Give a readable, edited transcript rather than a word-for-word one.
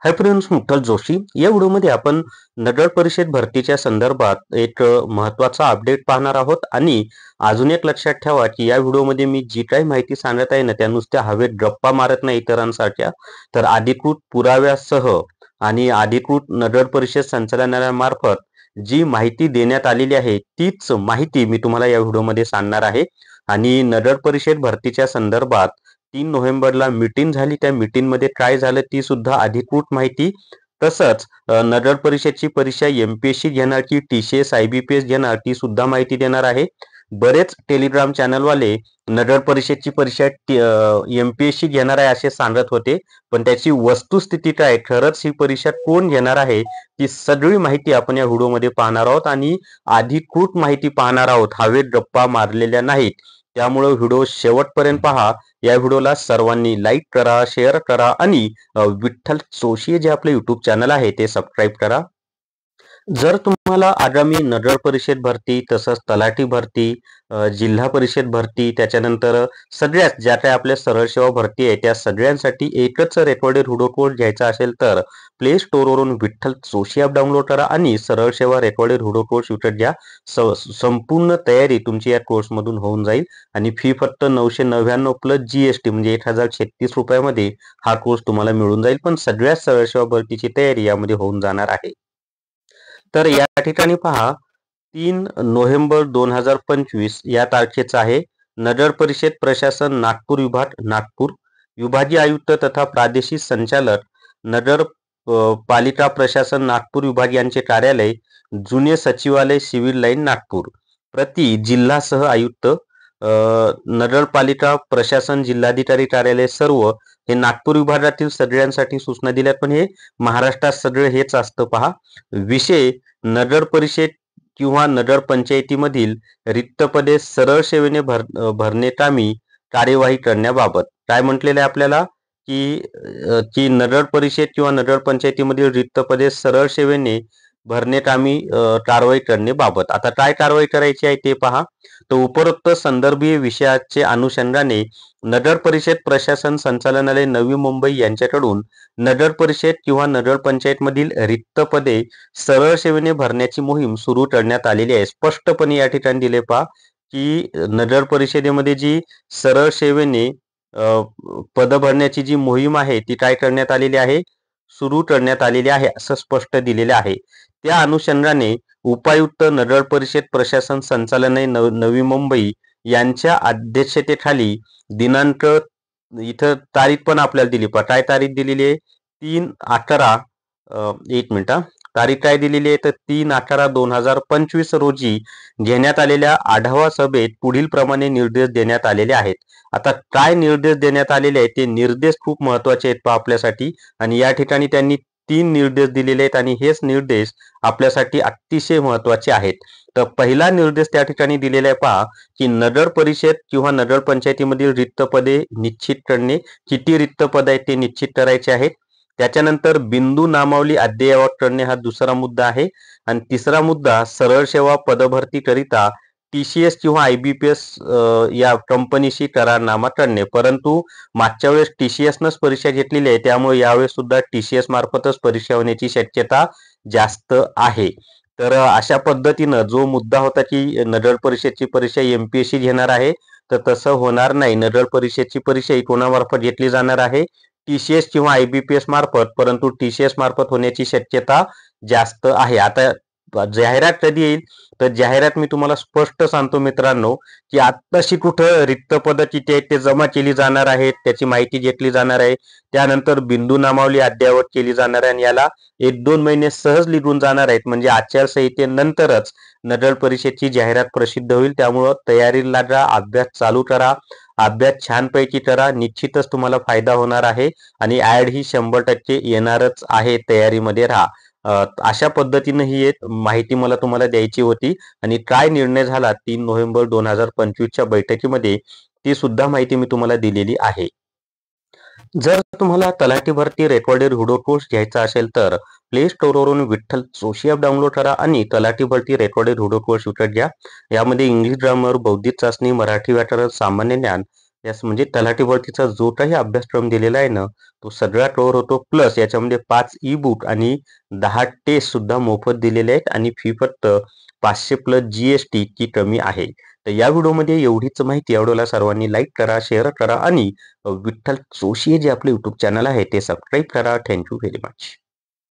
Hi friends, मुठ्ठल Joshi या व्हिडिओमध्ये आपण नगर परिषद भरतीच्या संदर्भात एक महत्त्वाचा अपडेट पाहणार आहोत. आणि अजून एक लक्षात ठेवा की या व्हिडिओमध्ये मी जी काही माहिती सांगत आहे ना, त्या नुसत्या हवेत गप्पा मारत नाही इतरांसारख्या, तर अधिकृत पुराव्यासह आणि अधिकृत नगर परिषद संचालनालयामार्फत जी माहिती देण्यात आलेली आहे तीच माहिती मी तुम्हाला या व्हिडिओमध्ये सांगणार आहे. आणि नगर परिषद भरतीच्या संदर्भात 3 नोव्हेंबरला मीटिंग झाली, त्या मीटिंगमध्ये काय झालं ती सुद्धा अधिकृत माहिती. तसंच नगर परिषदची परीक्षा एमपीएससी घेणार की टीसीएस आयबीपीएस घेणार ती सुद्धा माहिती देणार आहे. बरेच टेलिग्राम चॅनलवाले नगर परिषदची परीक्षा एमपीएससी घेणार आहे असे सांगत होते, पण त्याची वस्तुस्थिती काय, खरंच ही परीक्षा कोण घेणार आहे, ती सगळी माहिती आपण या व्हिडिओमध्ये पाहणार आहोत आणि अधिकृत माहिती पाहणार आहोत, हवेत गप्पा मारलेल्या नाहीत. त्यामुळे व्हिडिओ शेवटपर्यंत पहा. या व्हिडिओला सर्वांनी लाईक करा, शेअर करा आणि विठ्ठल जोशी जे आपले युट्यूब चॅनल आहे ते सबस्क्राईब करा. जर तुम्हाला आगामी नगर परिषद भरती, तसंच तलाठी भरती, जिल्हा परिषद भरती, त्याच्यानंतर सगळ्याच ज्या काही आपल्या सरळ सेवा भरती आहे त्या सगळ्यांसाठी एकच रेकॉर्डेड व्हिडिओ कोर्स घ्यायचा असेल तर प्ले स्टोअरवरून विठ्ठल जोशी ॲप डाउनलोड करा आणि सरळ सेवा रेकॉर्डेड व्हिडिओ कोर्स विकत घ्या. संपूर्ण तयारी तुमची या कोर्समधून होऊन जाईल आणि फी फक्त 999 प्लस जीएसटी म्हणजे 1036 रुपयामध्ये हा कोर्स तुम्हाला मिळून जाईल. पण सगळ्याच सरळ सेवा भरतीची तयारी यामध्ये होऊन जाणार आहे. तर या ठिकाणी पहा, 3 नोव्हेंबर 2025 या तारखेचा आहे. नगर परिषद प्रशासन नागपूर विभाग, नागपूर विभागीय आयुक्त तथा प्रादेशिक संचालक नगर पालिका प्रशासन नागपूर विभाग यांचे कार्यालय, जुने सचिवालय, सिव्हिल लाईन, नागपूर. प्रति जिल्हासह आयुक्त, नगरपालिका प्रशासन, जिल्हाधिकारी कार्यालय सर्व हे नागपूर विभागातील सगळ्यांसाठी सूचना दिल्यात, पण हे महाराष्ट्रात सगळं हेच असतं पहा. विषय नगर परिषद किंवा नगर पंचायतीमधील रिक्त पदे सरळ सेवेने भरण्याकामी कार्यवाही करण्याबाबत काय म्हटलेलं आहे आपल्याला की नगर परिषद किंवा नगर पंचायतीमधील रिक्त पदे सरळ सेवेने भरण्याकामी कारवाई करण्याबाबत. आता काय कारवाई करायची आहे ते पहा. तर उपरोक्त संदर्भीय विषयाचे अनुषंगाने नगर परिषद प्रशासन संचालनालय नवी मुंबई यांच्याकडून नगर परिषद किंवा नगर पंचायत मधील रिक्त पदे सरळ सेवेने भरण्याची मोहीम सुरू करण्यात आलेली आहे. स्पष्टपणे या ठिकाणी दिले पहा की नगर परिषदेमध्ये जी सरळ सेवेने पद भरण्याची जी मोहीम आहे ती काय करण्यात आलेली आहे, सुरू करण्यात आलेली आहे असं स्पष्ट दिलेले आहे. त्या अनुषंगाने उपायुक्त नगर परिषद प्रशासन संचालनालय नवी मुंबई यांच्या अध्यक्षतेखाली दिनांक, इथं तारीख पण आपल्याला दिली पहा, काय तारीख दिलेली आहे, 3/11, एक मिनिट, तारीख काय दिलेली आहे तर 3/11/2025 रोजी घेण्यात आलेल्या आढावा सभेत पुढील प्रमाणे निर्देश देण्यात आलेले आहेत. आता काय निर्देश देण्यात आलेले आहेत ते निर्देश खूप महत्वाचे आहेत पहा आपल्यासाठी, आणि या ठिकाणी त्यांनी 3 निर्देश दिलेले आहेत आणि हेच निर्देश आपल्यासाठी अतिशय महत्वाचे आहेत. तर पहिला निर्देश त्या ठिकाणी दिलेला आहे पहा की नगर परिषद किंवा नगर पंचायतीमधील रिक्त पदे निश्चित करणे, किती रिक्त पद आहेत ते निश्चित करायचे आहेत. त्याच्यानंतर बिंदू नामावली अद्ययावत करणे हा दुसरा मुद्दा आहे. आणि तिसरा मुद्दा सरळ सेवा पदभरती करिता टीसीएस किंवा आयबीपीएस या कंपनीशी करारनामा करणे. परंतु मागच्या वेळेस टीसीएसनंच परीक्षा घेतलेली आहे, त्यामुळे यावेळेस सुद्धा टीसीएस मार्फतच परीक्षा होण्याची शक्यता जास्त आहे. तर अशा पद्धतीनं जो मुद्दा होता की नगर परिषदची परीक्षा एमपीएससी घेणार आहे, तर तसं होणार नाही. नगर परिषदची परीक्षा ही कोणामार्फत घेतली जाणार आहे, टीसीएस किंवा आयबीपीएस मार्फत, परंतु टीसीएस मार्फत होण्याची शक्यता जास्त आहे. आता जाहिरात कधी येईल तर जाहिरात मी तुम्हाला स्पष्ट सांगतो मित्रांनो की आत्ताशी कुठं रिक्त पद किती आहेत ते जमा केली जाणार आहेत, त्याची माहिती घेतली जाणार आहे. त्यानंतर बिंदू नामावली अद्ययावत केली जाणार आहे आणि याला 1-2 महिने सहज निघून जाणार आहेत. म्हणजे आचारसंहितेनंतरच नगर परिषदची जाहिरात प्रसिद्ध होईल. त्यामुळं तयारीला लागा, अभ्यास चालू करा, अभ्यास छानपैकी करा, निश्चितच तुम्हाला फायदा होणार आहे आणि ऍड ही 100% येणारच आहे. तयारीमध्ये राहा. अशा पद्धतीनं ही एक माहिती मला तुम्हाला द्यायची होती आणि काय निर्णय झाला 3 नोव्हेंबर 2025च्या बैठकीमध्ये ती सुद्धा माहिती मी तुम्हाला दिलेली आहे. जर तुम्हाला तलाठी भरती रेकॉर्डेड व्हिडिओ कोर्स घ्यायचा असेल तर प्ले स्टोअरवरून विठ्ठल जोशी ॲप डाउनलोड करा आणि तलाठी भरती रेकॉर्डेड व्हिडिओ कोर्स विकत घ्या. यामध्ये इंग्लिश ग्रामर, बौद्धिक चाचणी, मराठी व्याकरण, सामान्य ज्ञान यास म्हणजे तलाठी भरतीचा जो काही अभ्यासक्रम दिलेला आहे ना, तो सगळा कव्हर होतो. प्लस याच्यामध्ये 5 ई बुक आणि 10 टेस्ट सुद्धा मोफत दिलेले आहेत आणि फी फक्त 500 प्लस GST इतकी कमी आहे. तर या व्हिडिओमध्ये एवढीच माहिती आवडल्यास सर्वांनी लाईक करा, शेअर करा आणि विठ्ठल जोशी जे आपले YouTube चॅनल आहे ते सबस्क्राईब करा. Thank you very much.